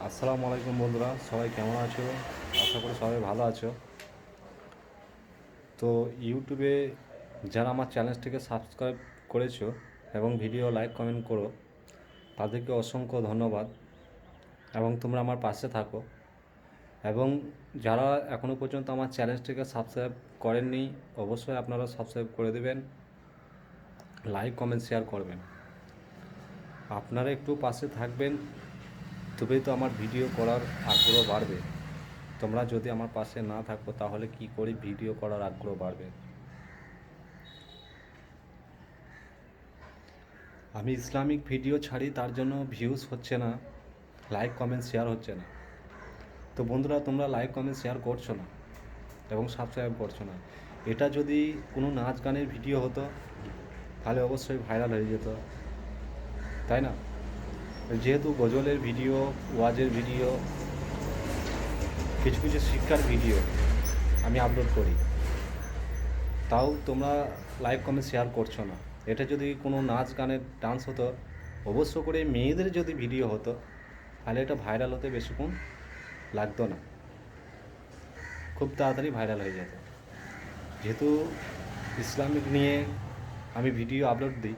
আসসালামু আলাইকুম বন্ধুরা, সবাই কেমন আছো? আশা করি সবাই ভালো আছো। তো ইউটিউবে যারা আমার চ্যানেলটিকে সাবস্ক্রাইব করেছো এবং ভিডিও লাইক কমেন্ট করো, তাদেরকে অসংখ্য ধন্যবাদ এবং তোমরা আমার পাশে থাকো। এবং যারা এখনও পর্যন্ত আমার চ্যানেলটিকে সাবস্ক্রাইব করেননি, অবশ্যই আপনারা সাবস্ক্রাইব করে দেবেন, লাইক কমেন্ট শেয়ার করবেন। আপনারা একটু পাশে থাকবেন, তবেই তো আমার ভিডিও করার আগ্রহ বাড়বে। তোমরা যদি আমার পাশে না থাকো তাহলে কি করে ভিডিও করার আগ্রহ বাড়বে? আমি ইসলামিক ভিডিও ছাড়ি, তার জন্য ভিউজ হচ্ছে না, লাইক কমেন্ট শেয়ার হচ্ছে না। তো বন্ধুরা, তোমরা লাইক কমেন্ট শেয়ার করছো না এবং সাবস্ক্রাইব করছো না। এটা যদি কোনো নাচ গানের ভিডিও হতো তাহলে অবশ্যই ভাইরাল হয়ে যেত, তাই না? যেহেতু গজলের ভিডিও, ওয়াজের ভিডিও, কিছু কিছু শিক্ষার ভিডিও আমি আপলোড করি, তাও তোমরা লাইক কমেন্ট শেয়ার করছো না। এটা যদি কোনো নাচ গানের ডান্স হতো, অবশ্য করে মেয়েদের যদি ভিডিও হতো, তাহলে এটা ভাইরাল হতে বেশিক্ষণ লাগতো না, খুব তাড়াতাড়ি ভাইরাল হয়ে যেত। যেহেতু ইসলামিক নিয়ে আমি ভিডিও আপলোড দিই,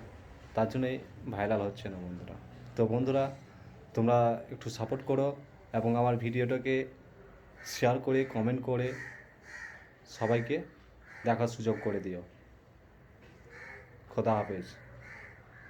তার জন্যই ভাইরাল হচ্ছে না বন্ধুরা। তো বন্ধুরা, তোমরা একটু সাপোর্ট করো এবং আমার ভিডিওটাকে শেয়ার করে কমেন্ট করে সবাইকে দেখার সুযোগ করে দিও। খোদা হাফেজ।